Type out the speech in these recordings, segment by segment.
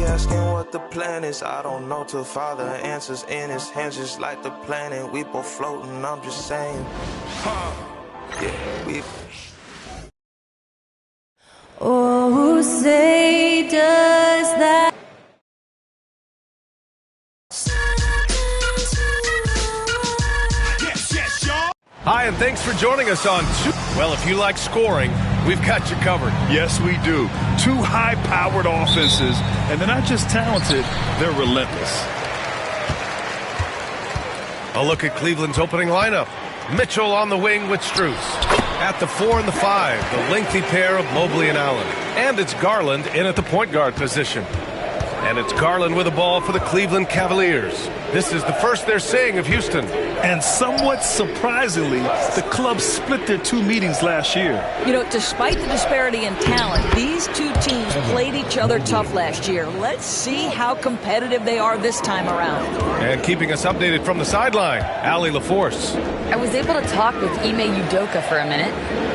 asking what the plan is. I don't know till Father answers in his hands, just like the planet. We both floating, I'm just saying. Yeah, we. Oh, say does that. Yes, y'all. Hi, and thanks for joining us on Well, if you like scoring, we've got you covered. Yes, we do. Two high-powered offenses, and they're not just talented, they're relentless. A look at Cleveland's opening lineup. Mitchell on the wing with Strus. At the 4 and the 5, the lengthy pair of Mobley and Allen. And it's Garland in at the point guard position. And it's Garland with the ball for the Cleveland Cavaliers. This is the first they're seeing of Houston. And somewhat surprisingly, the club split their two meetings last year. You know, despite the disparity in talent, these two teams played each other tough last year. Let's see how competitive they are this time around. And keeping us updated from the sideline, Allie LaForce. I was able to talk with Ime Udoka for a minute.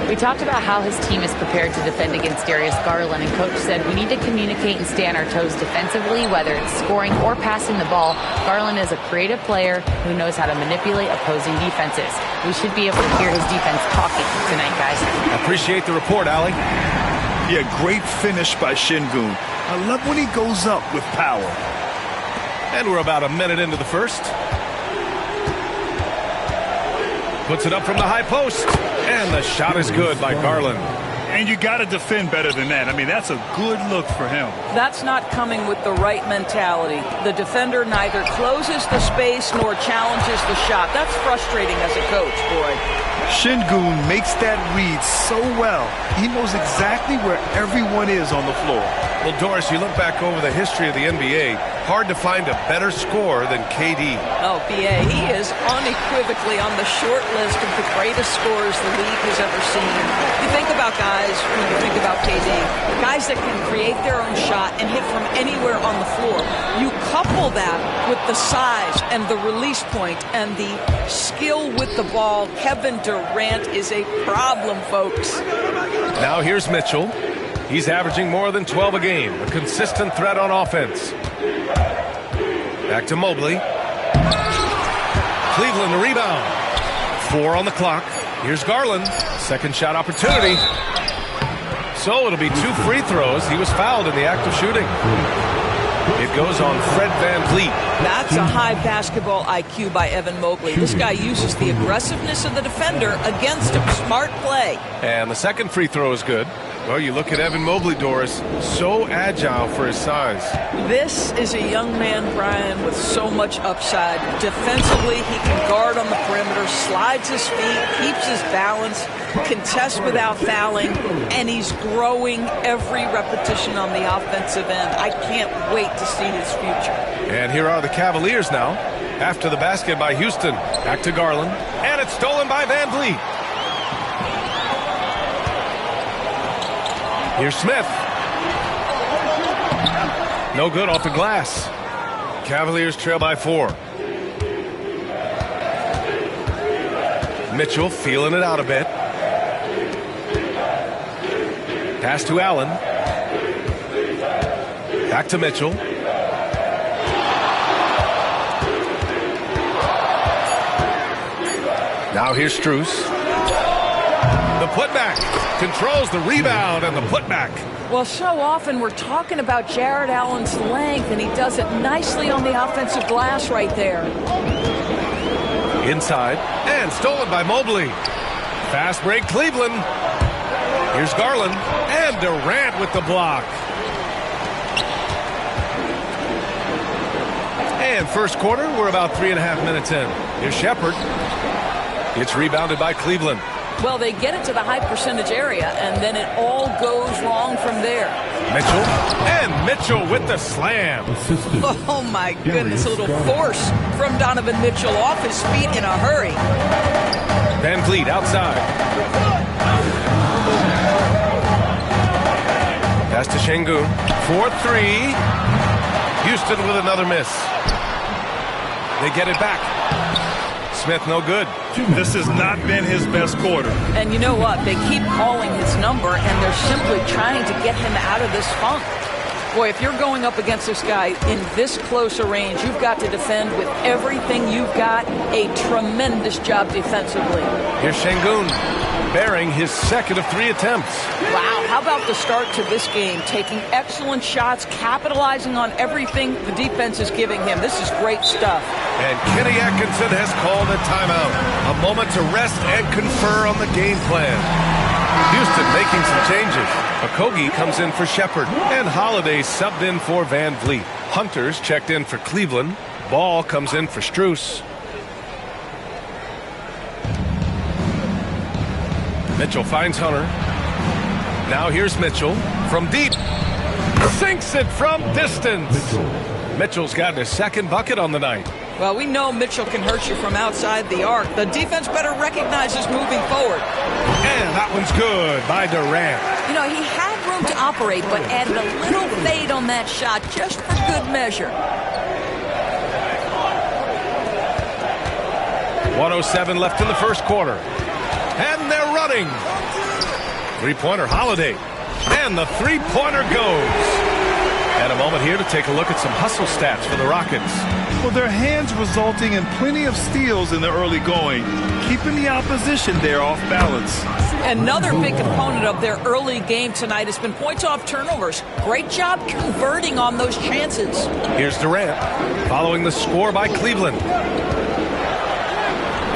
We talked about how his team is prepared to defend against Darius Garland, and Coach said we need to communicate and stay on our toes defensively, whether it's scoring or passing the ball. Garland is a creative player who knows how to manipulate opposing defenses. We should be able to hear his defense talking tonight, guys. Appreciate the report, Allie. Yeah, great finish by Şengün. I love when he goes up with power. And we're about a minute into the first. Puts it up from the high post. And the shot is good by Garland. And you got to defend better than that. I mean, that's a good look for him. That's not coming with the right mentality. The defender neither closes the space nor challenges the shot. That's frustrating as a coach, boy. Şengün makes that read so well. He knows exactly where everyone is on the floor. Well, Doris, you look back over the history of the NBA, hard to find a better scorer than KD. Oh, B.A., he is unequivocally on the short list of the greatest scorers the league has ever seen. You think about guys, when you think about KD, guys that can create their own shot and hit from anywhere on the floor. You couple that with the size and the release point and the skill with the ball. Kevin Durant is a problem, folks. Now here's Mitchell. He's averaging more than 12 a game, a consistent threat on offense. Back to Mobley. Cleveland, the rebound. 4 on the clock. Here's Garland. Second shot opportunity. So it'll be 2 free throws. He was fouled in the act of shooting. It goes on Fred VanVleet. That's a high basketball IQ by Evan Mobley. This guy uses the aggressiveness of the defender against him. Smart play. And the second free throw is good. Well, you look at Evan Mobley, Doris, so agile for his size. This is a young man, Brian, with so much upside. Defensively, he can guard on the perimeter, slides his feet, keeps his balance, contests without fouling, and he's growing every repetition on the offensive end. I can't wait to see his future. And here are the Cavaliers now. After the basket by Houston, back to Garland, and it's stolen by VanVleet. Here's Smith. No good off the glass. Cavaliers trail by 4. Mitchell feeling it out a bit. Pass to Allen. Back to Mitchell. Now here's Strus. The putback. Controls the rebound and the putback. Well, so often we're talking about Jarrett Allen's length, and he does it nicely on the offensive glass right there. Inside, and stolen by Mobley. Fast break, Cleveland. Here's Garland, and Durant with the block. And first quarter, we're about 3.5 minutes in. Here's Shepherd. It's rebounded by Cleveland. Well, they get it to the high percentage area, and then it all goes wrong from there. Mitchell, and Mitchell with the slam. Oh, my goodness, a little force from Donovan Mitchell off his feet in a hurry. VanVleet outside. Pass to Şengün. 4-3. Houston with another miss. They get it back. Smith no good. This has not been his best quarter. And you know what? They keep calling his number, and they're simply trying to get him out of this funk. Boy, if you're going up against this guy in this close a range, you've got to defend with everything you've got. A tremendous job defensively. Here's Şengün, bearing his second of 3 attempts. Wow, how about the start to this game? Taking excellent shots, capitalizing on everything the defense is giving him. This is great stuff. And Kenny Atkinson has called a timeout. A moment to rest and confer on the game plan. Houston making some changes. Okogie comes in for Shepard, and Holiday subbed in for Van Vliet. Hunter's checked in for Cleveland. Ball comes in for Strus. Mitchell finds Hunter. Now here's Mitchell from deep. Sinks it from distance. Mitchell's gotten his second bucket on the night. Well, we know Mitchell can hurt you from outside the arc. The defense better recognize this moving forward. And that one's good by Durant. You know, he had room to operate, but added a little fade on that shot just for good measure. 1:07 left in the first quarter. And they're running. Three-pointer Holiday. And the three-pointer goes. And a moment here to take a look at some hustle stats for the Rockets. Well, their hands resulting in plenty of steals in the early going, keeping the opposition there off balance. Another big component of their early game tonight has been points off turnovers. Great job converting on those chances. Here's Durant, following the score by Cleveland.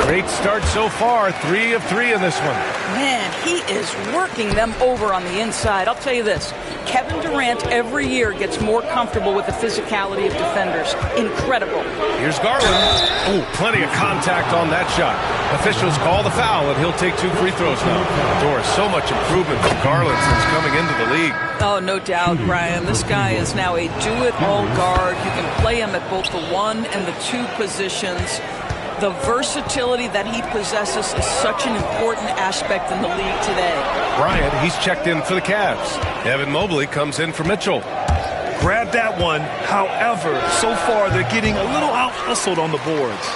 Great start so far, 3 of 3 in this one. Man, he is working them over on the inside. I'll tell you this, Kevin Durant every year gets more comfortable with the physicality of defenders. Incredible. Here's Garland. Oh, plenty of contact on that shot. Officials call the foul, and he'll take 2 free throws now. Doris, so much improvement from Garland since coming into the league. Oh, no doubt, Brian. This guy is now a do-it-all guard. You can play him at both the 1 and the 2 positions. The versatility that he possesses is such an important aspect in the league today. Bryant, he's checked in for the Cavs. Evan Mobley comes in for Mitchell. Grab that one. However, so far they're getting a little out-hustled on the boards.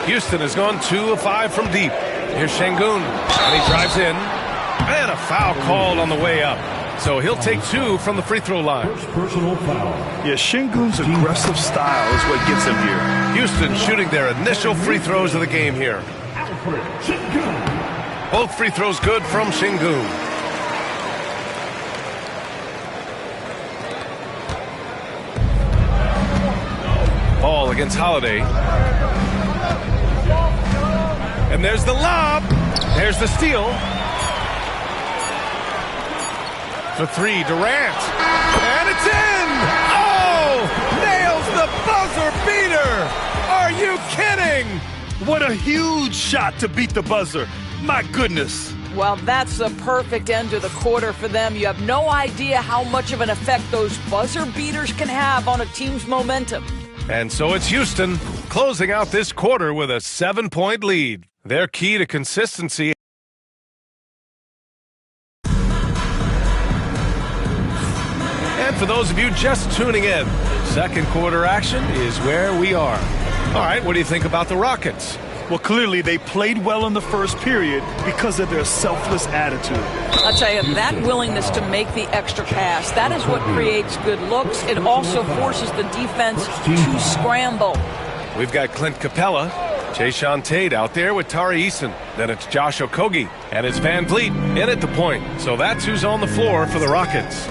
Houston has gone 2 of 5 from deep. Here's Şengün, and he drives in. And a foul called on the way up. So he'll take 2 from the free throw line. Personal foul. Yeah, Şengün's aggressive style is what gets him here. Houston shooting their initial free throws of the game here. Both free throws good from Şengün. Ball against Holiday. And there's the lob. There's the steal. For 3, Durant. And it's in! Oh! Nails the buzzer beater! Are you kidding? What a huge shot to beat the buzzer. My goodness. Well, that's the perfect end to the quarter for them. You have no idea how much of an effect those buzzer beaters can have on a team's momentum. And so it's Houston closing out this quarter with a 7-point lead. Their key to consistency. And for those of you just tuning in, second quarter action is where we are. All right, what do you think about the Rockets? Well, clearly they played well in the first period because of their selfless attitude. I'll tell you, that willingness to make the extra pass, that is what creates good looks. It also forces the defense to scramble. We've got Clint Capella, Jae'Sean Tate out there with Tari Eason. Then it's Josh Okogie, and it's Van Vliet in at the point. So that's who's on the floor for the Rockets.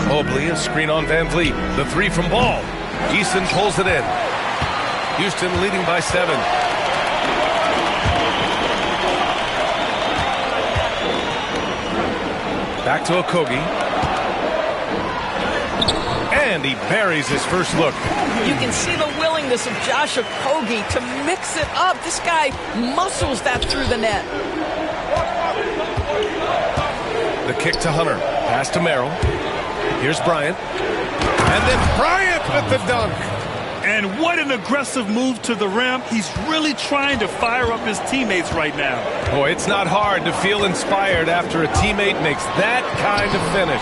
Mobley, a screen on Van Vliet. The 3 from Ball. Eason pulls it in. Houston leading by 7. Back to Okogie. And he buries his first look. You can see the willingness of Josh Okogie to mix it up. This guy muscles that through the net. The kick to Hunter. Pass to Merrill. Here's Bryant. And then Bryant with the dunk. And what an aggressive move to the rim. He's really trying to fire up his teammates right now. Boy, it's not hard to feel inspired after a teammate makes that kind of finish.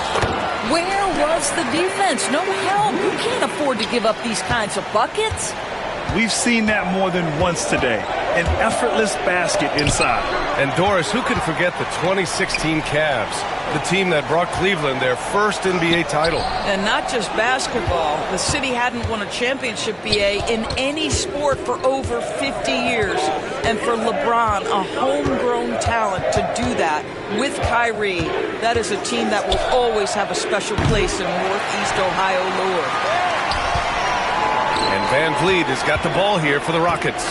Where was the defense? No help. You can't afford to give up these kinds of buckets. We've seen that more than once today. an effortless basket inside. And Doris, who can forget the 2016 Cavs, the team that brought Cleveland their first NBA title? And not just basketball. The city hadn't won a championship, BA, in any sport for over 50 years. And for LeBron, a homegrown talent, to do that with Kyrie, that is a team that will always have a special place in Northeast Ohio lore. And Van Vliet has got the ball here for the Rockets.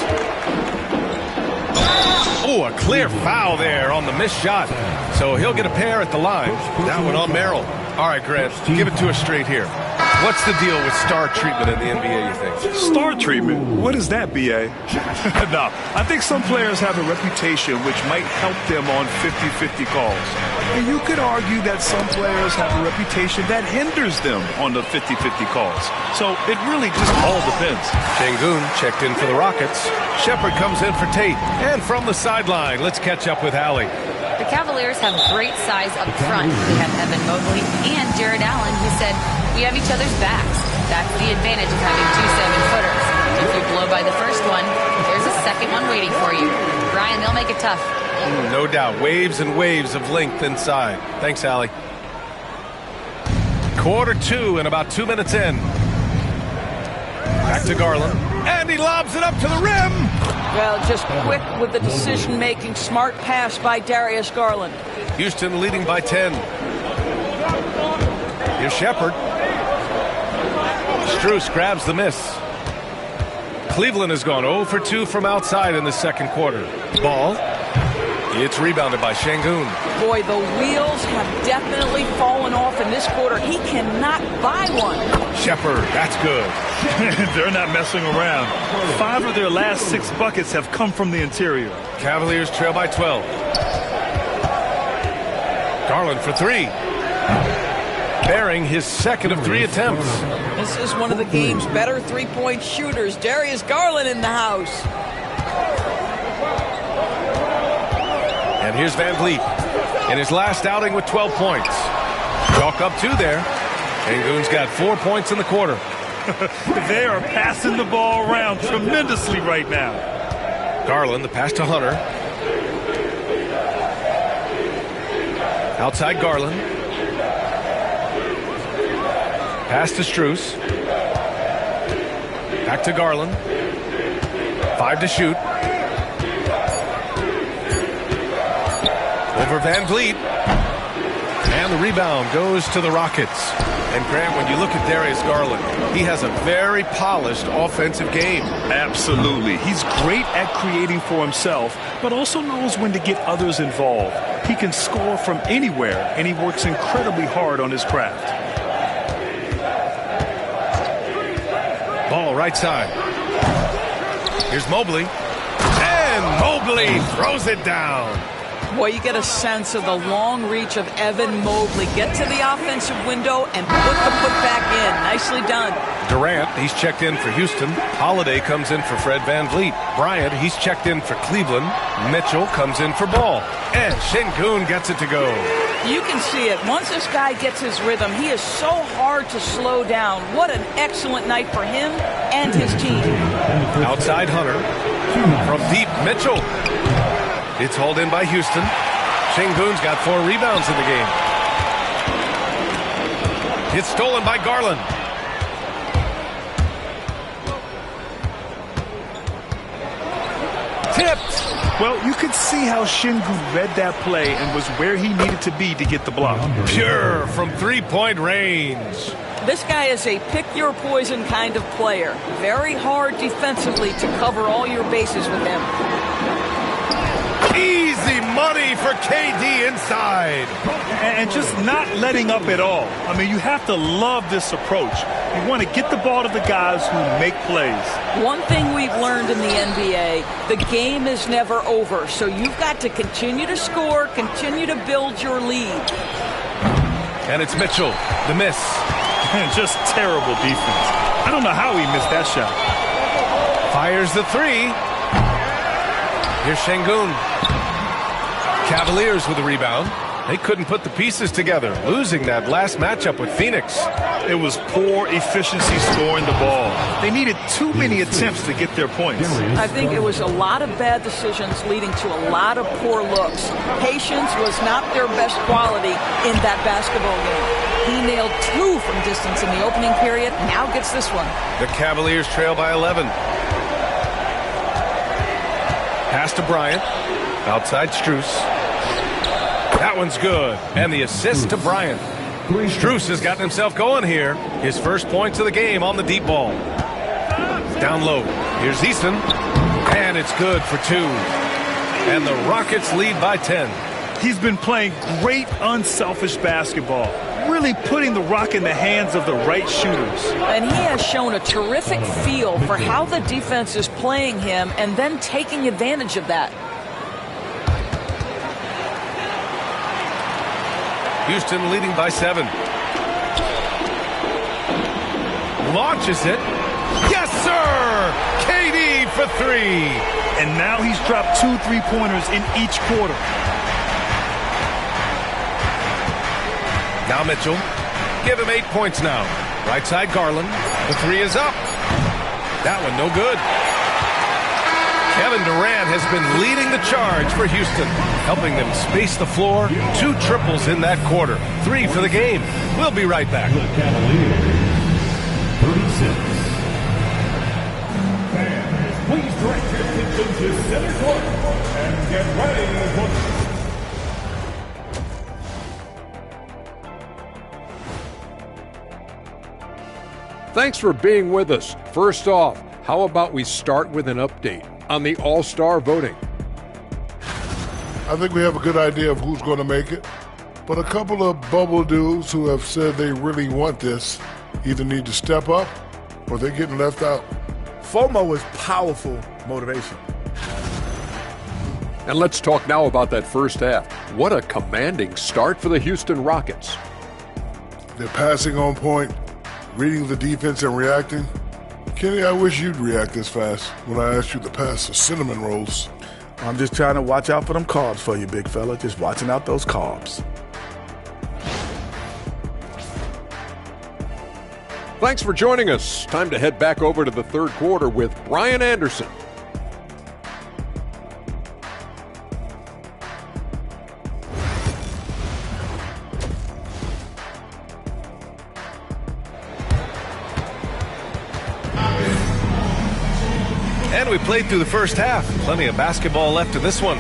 Oh, a clear foul there on the missed shot. So he'll get a pair at the line. That one on Merrill. All right, Grant, give it to us straight here. What's the deal with star treatment in the NBA, you think? Star treatment? What is that, B.A.? No, I think some players have a reputation which might help them on 50-50 calls. And you could argue that some players have a reputation that hinders them on the 50-50 calls. So it really just all depends. Şengün checked in for the Rockets. Shepherd comes in for Tate. And from the sideline, let's catch up with Allie. The Cavaliers have great size up front. They have Evan Mobley and Jared Allen, who said, "We have each other's backs." That's the advantage of having 2 7-footers. If you blow by the first one, there's a second one waiting for you. Brian, they'll make it tough. No doubt. Waves and waves of length inside. Thanks, Allie. Quarter 2 and about 2 minutes in. Back to Garland. And he lobs it up to the rim. Well, just quick with the decision-making, smart pass by Darius Garland. Houston leading by 10. Here's Shepherd. Strus grabs the miss. Cleveland has gone 0 for 2 from outside in the second quarter. Ball. It's rebounded by Şengün. Boy, the wheels have definitely fallen off in this quarter. He cannot buy one. Shepherd, that's good. They're not messing around. 5 of their last 6 buckets have come from the interior. Cavaliers trail by 12. Garland for 3. Bearing his second of 3 attempts. This is one of the game's better three-point shooters. Darius Garland in the house. And here's Van Vliet in his last outing with 12 points. Chalk up 2 there. Şengün's got 4 points in the quarter. They are passing the ball around tremendously right now. Garland, the pass to Hunter. Outside Garland. Pass to Strus. Back to Garland. 5 to shoot. Over Van Vliet. And the rebound goes to the Rockets. And Grant, when you look at Darius Garland, he has a very polished offensive game. Absolutely. He's great at creating for himself, but also knows when to get others involved. He can score from anywhere, and he works incredibly hard on his craft. Ball right side. Here's Mobley. And Mobley throws it down. Boy, you get a sense of the long reach of Evan Mobley. Get to the offensive window and put the putback in. Nicely done. Durant, he's checked in for Houston. Holiday comes in for Fred Van Vliet. Bryant, he's checked in for Cleveland. Mitchell comes in for Ball. And Şengün gets it to go. You can see it. Once this guy gets his rhythm, he is so hard to slow down. What an excellent night for him and his team. Outside Hunter. From deep, Mitchell. It's hauled in by Houston. Şengün's got 4 rebounds in the game. It's stolen by Garland. Tipped. Well, you could see how Şengün read that play and was where he needed to be to get the block. Pure from 3-point range. This guy is a pick-your-poison kind of player. Very hard defensively to cover all your bases with him. Easy money for KD inside. And just not letting up at all. I mean, you have to love this approach. You want to get the ball to the guys who make plays. One thing we've learned in the NBA, the game is never over. So you've got to continue to score, continue to build your lead. And it's Mitchell, the miss. Just terrible defense. I don't know how he missed that shot. Fires the 3. Here's Şengün. Cavaliers with the rebound. They couldn't put the pieces together, losing that last matchup with Phoenix. It was poor efficiency scoring the ball. They needed too many attempts to get their points. I think it was a lot of bad decisions leading to a lot of poor looks. Patience was not their best quality in that basketball game. He nailed 2 from distance in the opening period, now gets this one. The Cavaliers trail by 11. Pass to Bryant. Outside Strus. That one's good. And the assist to Bryant. Strus has gotten himself going here. His first points of the game on the deep ball. Down low. Here's Easton. And it's good for 2. And the Rockets lead by 10. He's been playing great unselfish basketball, really putting the rock in the hands of the right shooters. And he has shown a terrific feel for how the defense is playing him and then taking advantage of that. Houston leading by 7. Launches it. Yes, sir! KD for 3. And now he's dropped 2 3-pointers in each quarter. Now Mitchell. Give him 8 points now. Right side Garland. The 3 is up. That one no good. Kevin Durant has been leading the charge for Houston, helping them space the floor. 2 triples in that quarter. 3 for the game. We'll be right back. The Cavaliers, 36. Fans, please direct your attention to center court and get ready for... Thanks for being with us. First off, how about we start with an update on the All-Star voting? I think we have a good idea of who's going to make it, but a couple of bubble dudes who have said they really want this either need to step up or they're getting left out. FOMO is powerful motivation. And let's talk now about that first half. What a commanding start for the Houston Rockets. They're passing on point, reading the defense and reacting. Kenny, I wish you'd react this fast when I asked you to pass the cinnamon rolls. I'm just trying to watch out for them carbs for you, big fella. Just watching out those carbs. Thanks for joining us. Time to head back over to the third quarter with Brian Anderson. And we played through the first half. Plenty of basketball left in this one.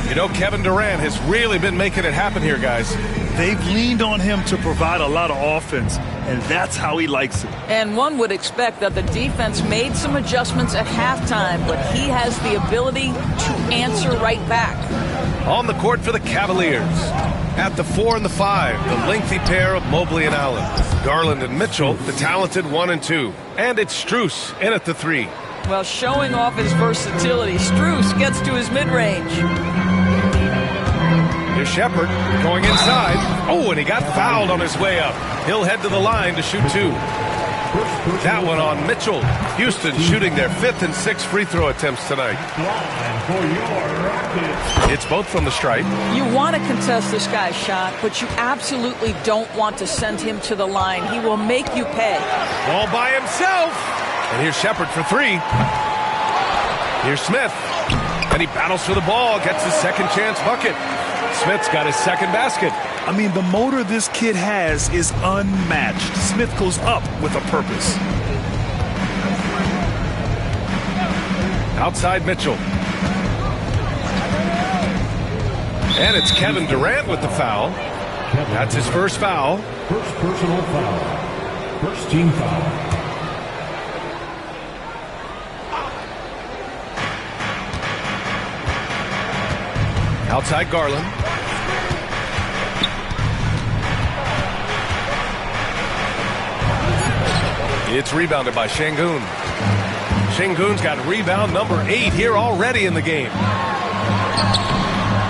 You know, Kevin Durant has really been making it happen here, guys. They've leaned on him to provide a lot of offense, and that's how he likes it. And one would expect that the defense made some adjustments at halftime, but he has the ability to answer right back. On the court for the Cavaliers. At the 4 and the 5, the lengthy pair of Mobley and Allen. Garland and Mitchell, the talented 1 and 2. And it's Strus in at the 3. Well, showing off his versatility, Strus gets to his mid-range. Here's Shepard going inside. Oh, and he got fouled on his way up. He'll head to the line to shoot 2. That one on Mitchell. Houston shooting their 5th and 6th free throw attempts tonight. It's both from the stripe. You want to contest this guy's shot, but you absolutely don't want to send him to the line. He will make you pay. All by himself. And here's Shepard for 3. Here's Smith. And he battles for the ball, gets his second chance bucket. Smith's got his second basket. I mean, the motor this kid has is unmatched. Smith goes up with a purpose. Outside Mitchell. And it's Kevin Durant with the foul. That's his first foul. First personal foul. First team foul. Outside Garland. It's rebounded by Şengün. Şengün's got rebound number 8 here already in the game.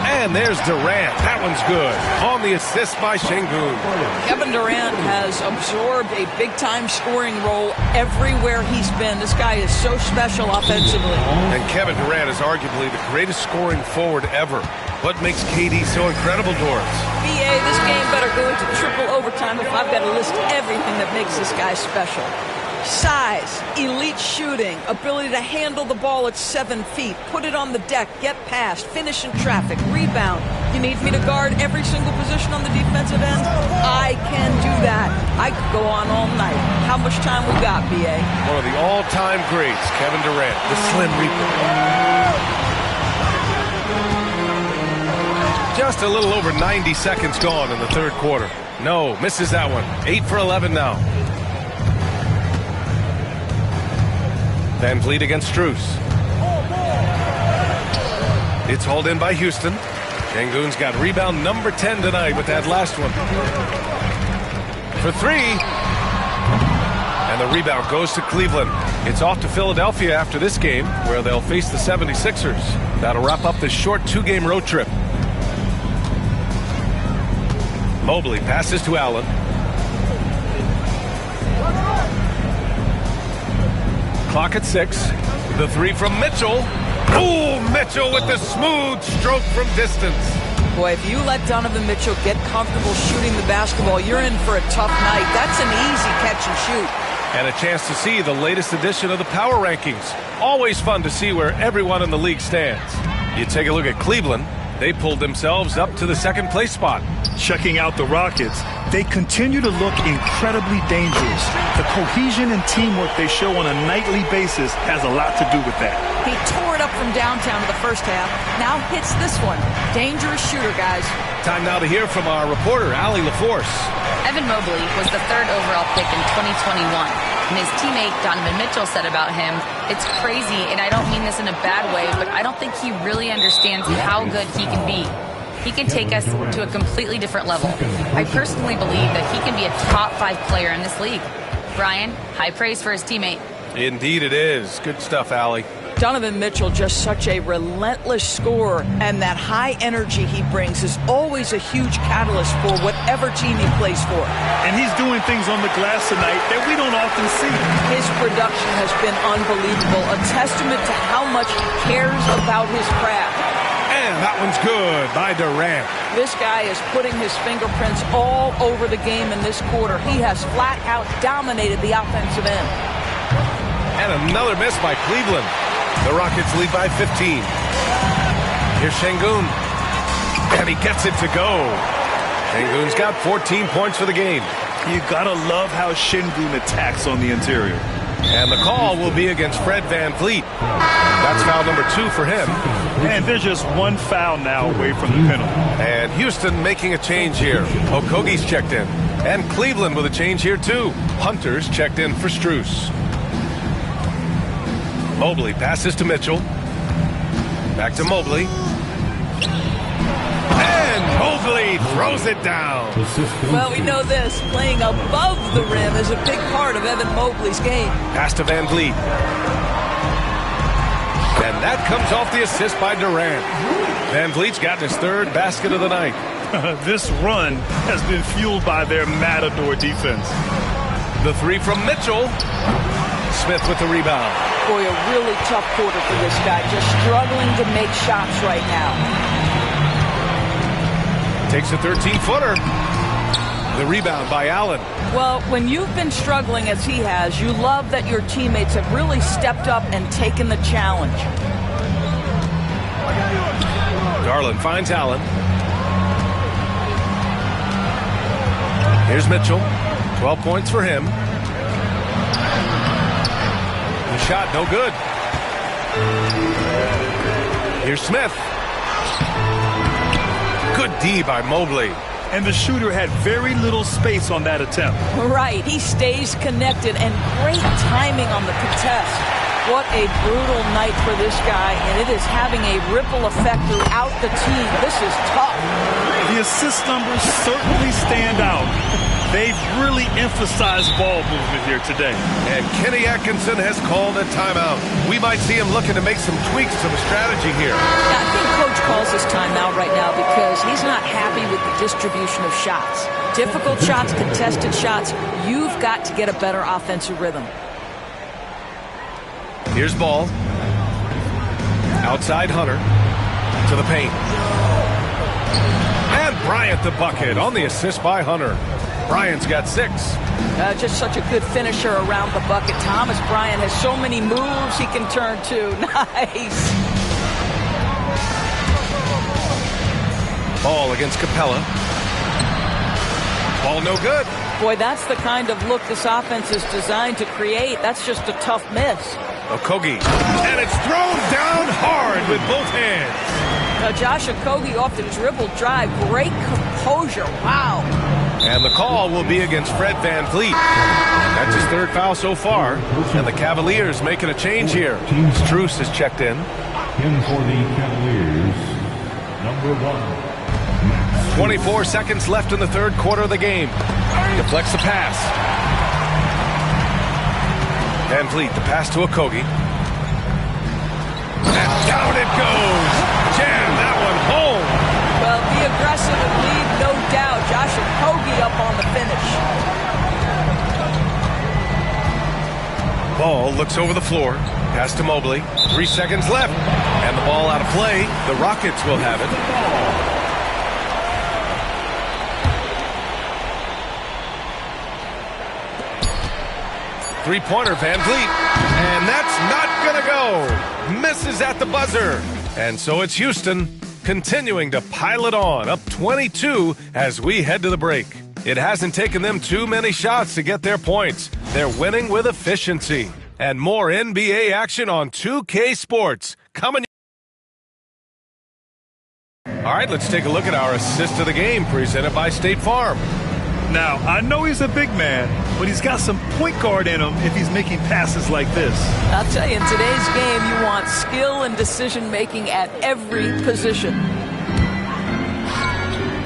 And there's Durant. That one's good. On the assist by Şengün. Kevin Durant has has absorbed a big-time scoring role everywhere he's been. This guy is so special offensively. And Kevin Durant is arguably the greatest scoring forward ever. What makes KD so incredible, Doris? BA, this game better go into triple overtime if I've got to list everything that makes this guy special. Size, elite shooting, ability to handle the ball at 7 feet, put it on the deck, get past, finish in traffic, rebound. You need me to guard every single position on the defensive end? I can do that. I could go on all night. How much time we got, BA? One of the all-time greats, Kevin Durant, the Slim Reaper. Just a little over 90 seconds gone in the third quarter. No, misses that one. 8 for 11 now. Van Vliet against Strus. It's hauled in by Houston. Şengün's got rebound number 10 tonight with that last one. For 3. And the rebound goes to Cleveland. It's off to Philadelphia after this game, where they'll face the 76ers. That'll wrap up this short 2-game road trip. Mobley passes to Allen. Clock at 6. The 3 from Mitchell. Ooh, Mitchell with the smooth stroke from distance. Boy, if you let Donovan Mitchell get comfortable shooting the basketball, you're in for a tough night. That's an easy catch and shoot. And a chance to see the latest edition of the power rankings. Always fun to see where everyone in the league stands. You take a look at Cleveland. They pulled themselves up to the second place spot. Checking out the Rockets, they continue to look incredibly dangerous. The cohesion and teamwork they show on a nightly basis has a lot to do with that. He tore it up from downtown in the first half. Now hits this one. Dangerous shooter, guys. Time now to hear from our reporter, Allie LaForce. Evan Mobley was the 3rd overall pick in 2021. And his teammate Donovan Mitchell said about him, "It's crazy, and I don't mean this in a bad way, but I don't think he really understands how good he can be. He can take us to a completely different level. I personally believe that he can be a top 5 player in this league." Brian, high praise for his teammate. Indeed it is. Good stuff, Allie. Donovan Mitchell, just such a relentless scorer, and that high energy he brings is always a huge catalyst for whatever team he plays for. And he's doing things on the glass tonight that we don't often see. His production has been unbelievable, a testament to how much he cares about his craft. And that one's good by Durant. This guy is putting his fingerprints all over the game in this quarter. He has flat out dominated the offensive end. And another miss by Cleveland. The Rockets lead by 15. Here's Şengün. And he gets it to go. Şengün's got 14 points for the game. You gotta love how Şengün attacks on the interior. And the call will be against Fred Van Vliet. That's foul number 2 for him. And there's just one foul now away from the penalty. And Houston making a change here. Okogie's checked in. And Cleveland with a change here too. Hunter's checked in for Strus. Mobley passes to Mitchell. Back to Mobley. And Mobley throws it down. Well, we know this. Playing above the rim is a big part of Evan Mobley's game. Pass to Van Vliet. And that comes off the assist by Durant. Van Vliet's gotten his 3rd basket of the night. This run has been fueled by their matador defense. The 3 from Mitchell. Smith with the rebound. Boy, a really tough quarter for this guy. Just struggling to make shots right now. Takes a 13-footer. The rebound by Allen. Well, when you've been struggling as he has, you love that your teammates have really stepped up and taken the challenge. Garland finds Allen. Here's Mitchell. 12 points for him. The shot, no good. Here's Smith. Good D by Mobley. And the shooter had very little space on that attempt. Right, he stays connected, and great timing on the contest. What a brutal night for this guy, and it is having a ripple effect throughout the team. This is tough. The assist numbers certainly stand out. They've really really emphasize ball movement here today. And Kenny Atkinson has called a timeout. We might see him looking to make some tweaks to the strategy here. Yeah, I think Coach calls this timeout right now because he's not happy with the distribution of shots. Difficult shots, contested shots. You've got to get a better offensive rhythm. Here's Ball. Outside Hunter. To the paint. And Bryant the bucket on the assist by Hunter. Bryant's got 6. Just such a good finisher around the bucket. Thomas Bryant has so many moves he can turn to. Nice. Ball against Capella. Ball no good. Boy, that's the kind of look this offense is designed to create. That's just a tough miss. Okogie. And it's thrown down hard with both hands. Now Josh Okogie off the dribble drive. Great composure. Wow. And the call will be against Fred VanVleet. That's his 3rd foul so far. And the Cavaliers making a change here. Strus has checked in. In for the Cavaliers, number 1. 24 seconds left in the 3rd quarter of the game. Deflects the pass. VanVleet, the pass to Okogie. And down it goes. Jam that one home. Well, be aggressive and lead, no doubt. Josh Okogie up on the finish. Ball looks over the floor. Pass to Mobley. 3 seconds left. And the ball out of play. The Rockets will have it. Three-pointer, VanVleet. And that's not going to go. Misses at the buzzer. And so it's Houston continuing to pile it on, up 22 as we head to the break. It hasn't taken them too many shots to get their points. They're winning with efficiency. And more NBA action on 2K Sports coming. All right, let's take a look at our assist of the game presented by State Farm. Now, I know he's a big man, but he's got some point guard in him if he's making passes like this. I'll tell you, in today's game, you want skill and decision-making at every position.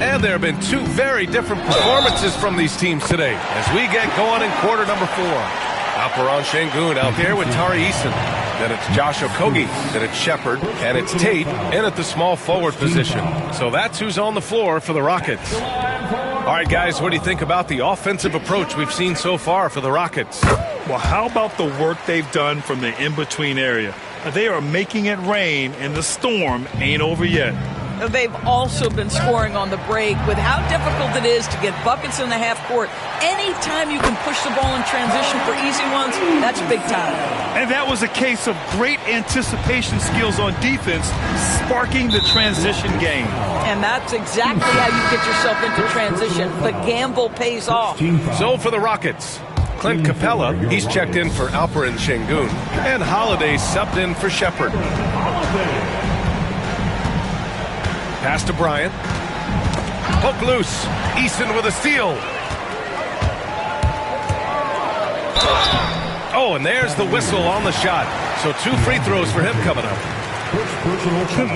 And there have been 2 very different performances from these teams today as we get going in quarter number 4. Alperen Sengun out there with Tari Eason. Then it's Josh Okogie. Then it's Shepard. And it's Tate in at the small forward position. So that's who's on the floor for the Rockets. All right, guys, what do you think about the offensive approach we've seen so far for the Rockets? Well, how about the work they've done from the in-between area? They are making it rain, and the storm ain't over yet. They've also been scoring on the break. With how difficult it is to get buckets in the half court, anytime you can push the ball in transition for easy ones, that's big time. And that was a case of great anticipation skills on defense, sparking the transition game. And that's exactly how you get yourself into transition. The gamble pays off. So for the Rockets, Clint Capella, he's checked in for Alperen Sengun, and Holiday subbed in for Shepard. Pass to Bryant. Poke loose. Eason with a steal. Oh, and there's the whistle on the shot. So 2 free throws for him coming up.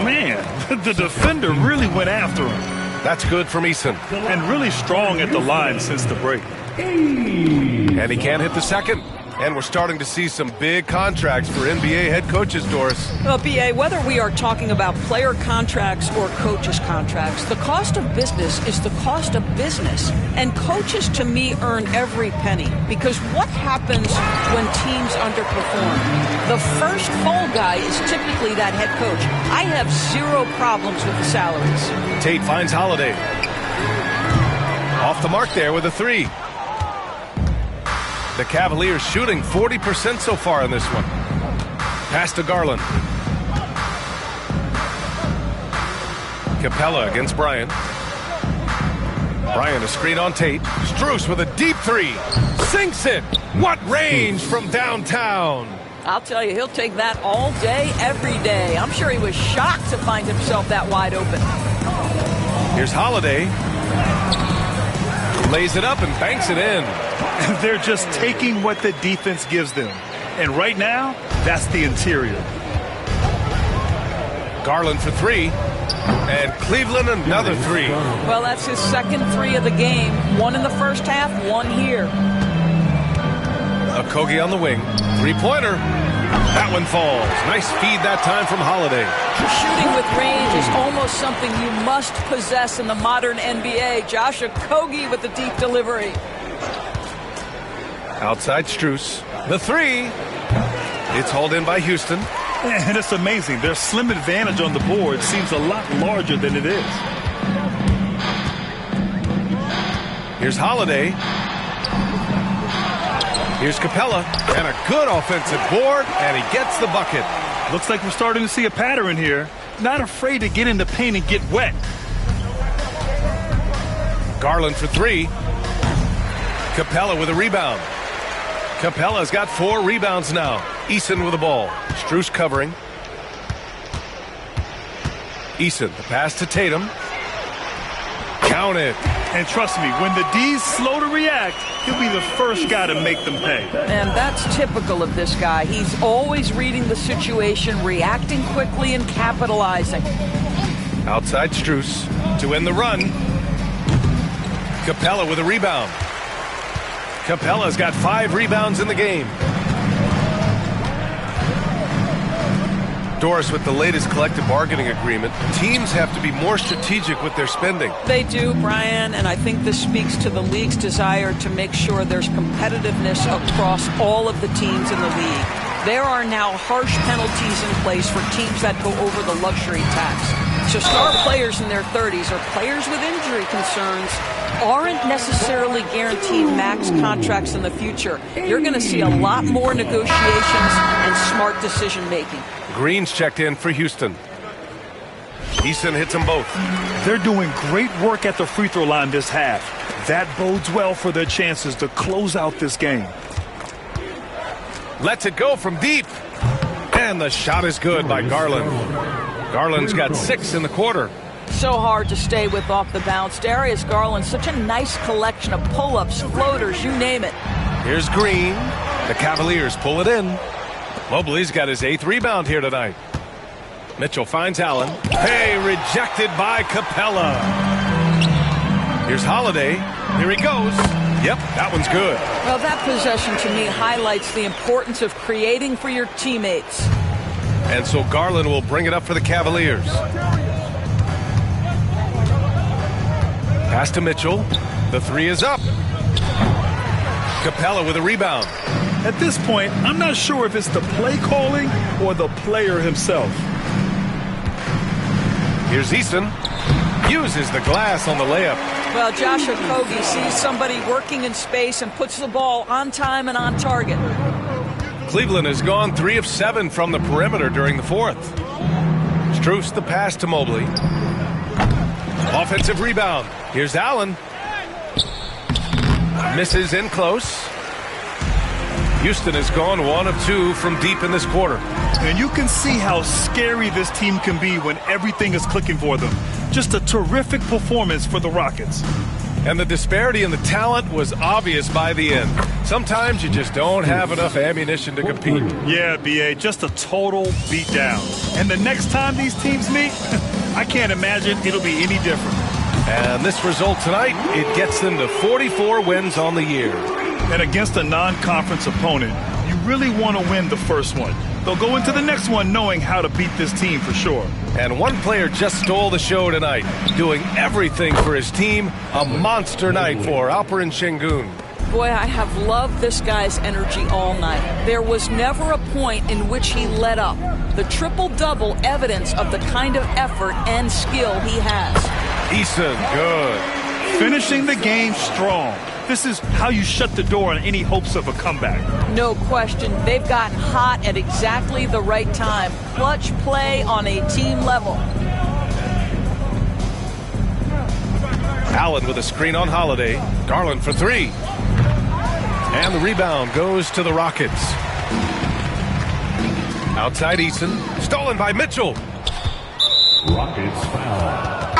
Man, the defender really went after him. That's good from Eason. And really strong at the line since the break. And he can't hit the second. And we're starting to see some big contracts for NBA head coaches, Doris. Well, B.A., whether we are talking about player contracts or coaches' contracts, the cost of business is the cost of business. And coaches, to me, earn every penny. Because what happens when teams underperform? The first fall guy is typically that head coach. I have 0 problems with the salaries. Tate finds Holiday. Off the mark there with a 3. The Cavaliers shooting 40% so far in this one. Pass to Garland. Capella against Bryant. Bryant a screen on Tate. Strus with a deep 3. Sinks it. What range from downtown. I'll tell you, he'll take that all day, every day. I'm sure he was shocked to find himself that wide open. Here's Holiday. Lays it up and banks it in. They're just taking what the defense gives them. And right now, that's the interior. Garland for 3. And Cleveland another three. Well, that's his second three of the game. One in the first half, one here. Okogie on the wing. Three-pointer. That one falls. Nice feed that time from Holiday. Shooting with range is almost something you must possess in the modern NBA. Josh Okogie with the deep delivery. Outside Strus. The three. It's hauled in by Houston. And it's amazing. Their slim advantage on the board seems a lot larger than it is. Here's Holiday. Here's Capella, and a good offensive board, and he gets the bucket. Looks like we're starting to see a pattern here. Not afraid to get in the paint and get wet. Garland for three. Capella with a rebound. Capella's got 4 rebounds now. Eason with the ball. Strus covering. Eason, the pass to Tatum. Count it. And trust me, when the D's slow to react, he'll be the first guy to make them pay. And that's typical of this guy. He's always reading the situation, reacting quickly, and capitalizing. Outside Strus to win the run. Capella with a rebound. Capella's got 5 rebounds in the game. Doris, with the latest collective bargaining agreement, teams have to be more strategic with their spending. They do, Brian, and I think this speaks to the league's desire to make sure there's competitiveness across all of the teams in the league. There are now harsh penalties in place for teams that go over the luxury tax. So star players in their 30s or players with injury concerns aren't necessarily guaranteed max contracts in the future. You're going to see a lot more negotiations and smart decision-making. Green's checked in for Houston. Eason hits them both. They're doing great work at the free throw line this half. That bodes well for their chances to close out this game. Lets it go from deep. And the shot is good by Garland. Garland's got 6 in the quarter. So hard to stay with off the bounce. Darius Garland, such a nice collection of pull-ups, floaters, you name it. Here's Green. The Cavaliers pull it in. Mobley's got his 8th rebound here tonight. Mitchell finds Allen. Hey, rejected by Capella. Here's Holiday. Here he goes. Yep, that one's good. Well, that possession to me highlights the importance of creating for your teammates. And so Garland will bring it up for the Cavaliers. Pass to Mitchell. The three is up. Capella with a rebound. At this point, I'm not sure if it's the play calling or the player himself. Here's Eason. Uses the glass on the layup. Well, Josh Okogie sees somebody working in space and puts the ball on time and on target. Cleveland has gone 3 of 7 from the perimeter during the 4th. Strus the pass to Mobley. Offensive rebound. Here's Allen. Misses in close. Houston has gone 1 of 2 from deep in this quarter. And you can see how scary this team can be when everything is clicking for them. Just a terrific performance for the Rockets. And the disparity in the talent was obvious by the end. Sometimes you just don't have enough ammunition to compete. Yeah, B.A., just a total beatdown. And the next time these teams meet, I can't imagine it'll be any different. And this result tonight, it gets them to 44 wins on the year. And against a non-conference opponent, you really want to win the first one. They'll go into the next one knowing how to beat this team for sure. And one player just stole the show tonight, doing everything for his team. A monster night for Alperen Sengun. Boy, I have loved this guy's energy all night. There was never a point in which he let up. The triple-double evidence of the kind of effort and skill he has. Eason, good. Finishing the game strong. This is how you shut the door on any hopes of a comeback. No question. They've gotten hot at exactly the right time. Clutch play on a team level. Allen with a screen on Holiday. Garland for 3. And the rebound goes to the Rockets. Outside Eason. Stolen by Mitchell. Rockets foul.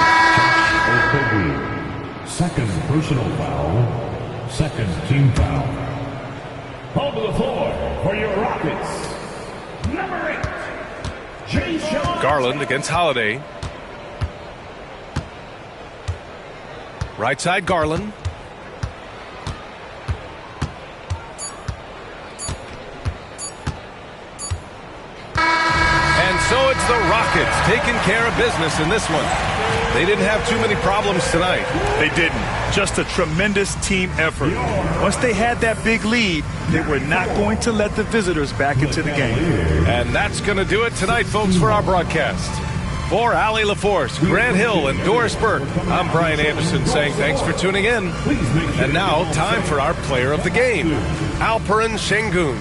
Okogie. Second personal foul. Second team foul. On the floor for your Rockets. Number 8. Jay Sean. Garland against Holiday. Right side, Garland. And so it's the Rockets taking care of business in this one. They didn't have too many problems tonight. They didn't. Just a tremendous team effort. Once they had that big lead, they were not going to let the visitors back into the game. And that's going to do it tonight, folks, for our broadcast. For Allie LaForce, Grant Hill, and Doris Burke, I'm Brian Anderson saying thanks for tuning in. And now, time for our player of the game, Alperen Sengun.